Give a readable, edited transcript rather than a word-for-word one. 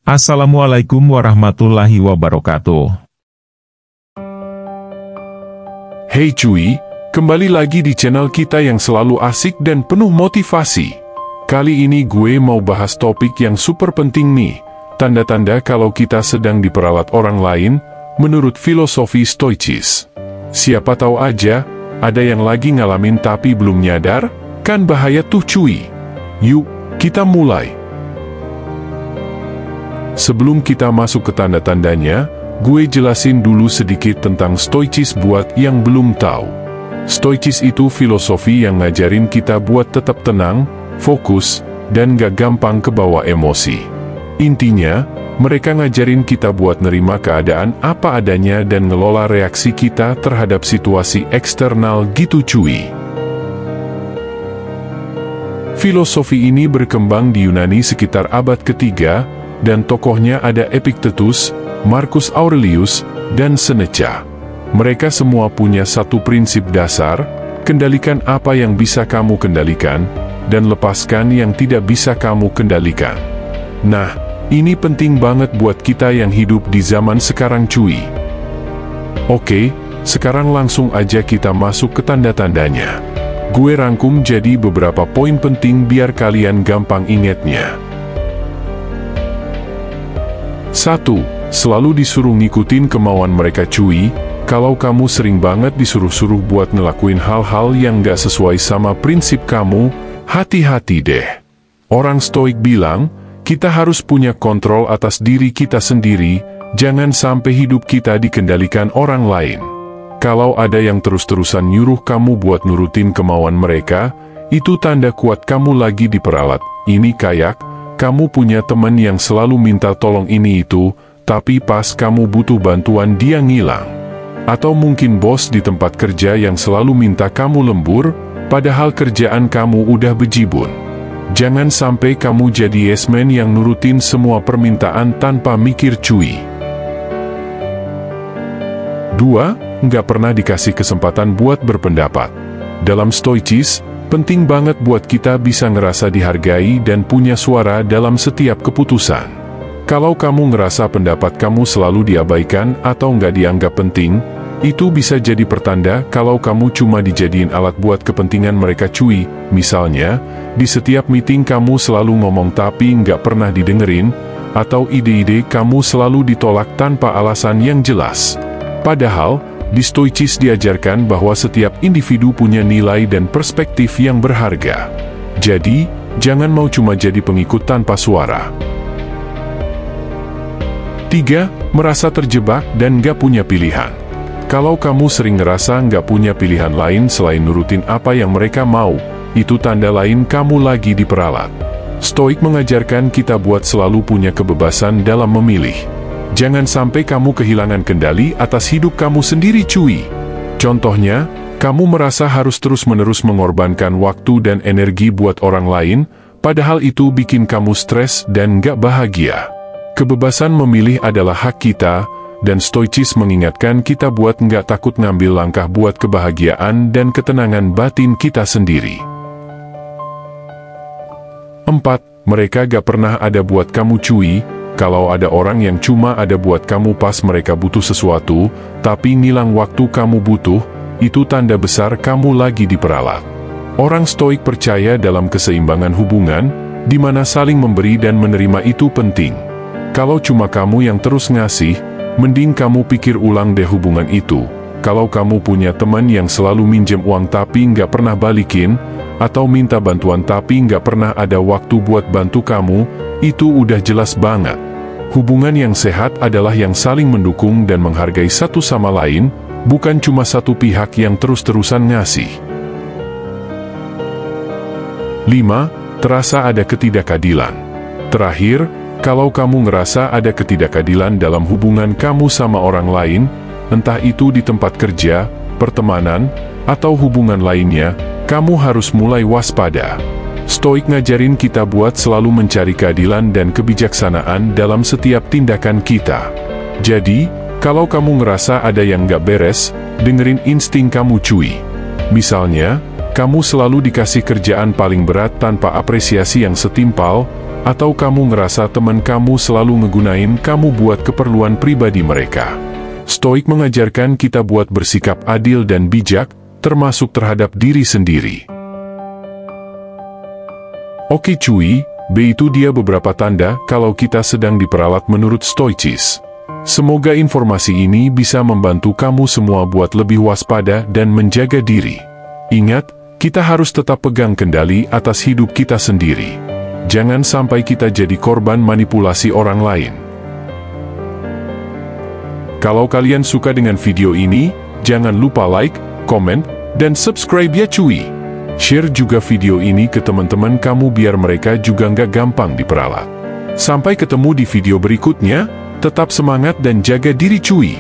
Assalamualaikum warahmatullahi wabarakatuh. Hey cuy, kembali lagi di channel kita yang selalu asik dan penuh motivasi. Kali ini gue mau bahas topik yang super penting nih, tanda-tanda kalau kita sedang diperalat orang lain, menurut filosofi Stoicis. Siapa tahu aja, ada yang lagi ngalamin tapi belum nyadar, kan bahaya tuh cuy. Yuk, kita mulai. Sebelum kita masuk ke tanda-tandanya, gue jelasin dulu sedikit tentang Stoicis buat yang belum tahu. Stoicis itu filosofi yang ngajarin kita buat tetap tenang, fokus, dan gak gampang kebawa emosi. Intinya, mereka ngajarin kita buat nerima keadaan apa adanya dan ngelola reaksi kita terhadap situasi eksternal gitu cuy. Filosofi ini berkembang di Yunani sekitar abad ketiga, dan tokohnya ada Epictetus, Marcus Aurelius, dan Seneca. Mereka semua punya satu prinsip dasar, kendalikan apa yang bisa kamu kendalikan, dan lepaskan yang tidak bisa kamu kendalikan. Nah, ini penting banget buat kita yang hidup di zaman sekarang cuy. Oke, sekarang langsung aja kita masuk ke tanda-tandanya. Gue rangkum jadi beberapa poin penting biar kalian gampang ingetnya. 1. Selalu disuruh ngikutin kemauan mereka cuy. Kalau kamu sering banget disuruh-suruh buat ngelakuin hal-hal yang gak sesuai sama prinsip kamu, hati-hati deh. Orang Stoik bilang, kita harus punya kontrol atas diri kita sendiri, jangan sampai hidup kita dikendalikan orang lain. Kalau ada yang terus-terusan nyuruh kamu buat nurutin kemauan mereka, itu tanda kuat kamu lagi diperalat. Ini kayak kamu punya teman yang selalu minta tolong ini itu, tapi pas kamu butuh bantuan dia ngilang. Atau mungkin bos di tempat kerja yang selalu minta kamu lembur, padahal kerjaan kamu udah bejibun. Jangan sampai kamu jadi yes man yang nurutin semua permintaan tanpa mikir cuy. 2. Nggak pernah dikasih kesempatan buat berpendapat. Dalam Stoicis, penting banget buat kita bisa ngerasa dihargai dan punya suara dalam setiap keputusan. Kalau kamu ngerasa pendapat kamu selalu diabaikan atau nggak dianggap penting, itu bisa jadi pertanda kalau kamu cuma dijadiin alat buat kepentingan mereka cuy. Misalnya, di setiap meeting kamu selalu ngomong tapi nggak pernah didengerin, atau ide-ide kamu selalu ditolak tanpa alasan yang jelas. Padahal, di Stoicis diajarkan bahwa setiap individu punya nilai dan perspektif yang berharga. Jadi, jangan mau cuma jadi pengikut tanpa suara. 3. Merasa terjebak dan gak punya pilihan. Kalau kamu sering ngerasa gak punya pilihan lain selain nurutin apa yang mereka mau, itu tanda lain kamu lagi diperalat. Stoik mengajarkan kita buat selalu punya kebebasan dalam memilih. Jangan sampai kamu kehilangan kendali atas hidup kamu sendiri cuy. Contohnya, kamu merasa harus terus-menerus mengorbankan waktu dan energi buat orang lain, padahal itu bikin kamu stres dan gak bahagia. Kebebasan memilih adalah hak kita, dan Stoicis mengingatkan kita buat gak takut ngambil langkah buat kebahagiaan dan ketenangan batin kita sendiri. 4. Mereka gak pernah ada buat kamu cuy. Kalau ada orang yang cuma ada buat kamu pas mereka butuh sesuatu, tapi ngilang waktu kamu butuh, itu tanda besar kamu lagi diperalat. Orang Stoik percaya dalam keseimbangan hubungan, di mana saling memberi dan menerima itu penting. Kalau cuma kamu yang terus ngasih, mending kamu pikir ulang deh hubungan itu. Kalau kamu punya teman yang selalu minjem uang tapi nggak pernah balikin, atau minta bantuan tapi nggak pernah ada waktu buat bantu kamu, itu udah jelas banget. Hubungan yang sehat adalah yang saling mendukung dan menghargai satu sama lain, bukan cuma satu pihak yang terus-terusan ngasih. 5. Terasa ada ketidakadilan. Terakhir, kalau kamu ngerasa ada ketidakadilan dalam hubungan kamu sama orang lain, entah itu di tempat kerja, pertemanan, atau hubungan lainnya, kamu harus mulai waspada. Stoik ngajarin kita buat selalu mencari keadilan dan kebijaksanaan dalam setiap tindakan kita. Jadi, kalau kamu ngerasa ada yang gak beres, dengerin insting kamu cuy. Misalnya, kamu selalu dikasih kerjaan paling berat tanpa apresiasi yang setimpal, Atau kamu ngerasa teman kamu selalu ngegunain kamu buat keperluan pribadi mereka? Stoik mengajarkan kita buat bersikap adil dan bijak, termasuk terhadap diri sendiri. Oke cuy, B itu dia beberapa tanda kalau kita sedang diperalat menurut Stoicis. Semoga informasi ini bisa membantu kamu semua buat lebih waspada dan menjaga diri. Ingat, kita harus tetap pegang kendali atas hidup kita sendiri. Jangan sampai kita jadi korban manipulasi orang lain. Kalau kalian suka dengan video ini, jangan lupa like, komen, dan subscribe ya cuy. Share juga video ini ke teman-teman kamu biar mereka juga nggak gampang diperalat. Sampai ketemu di video berikutnya, tetap semangat dan jaga diri cuy.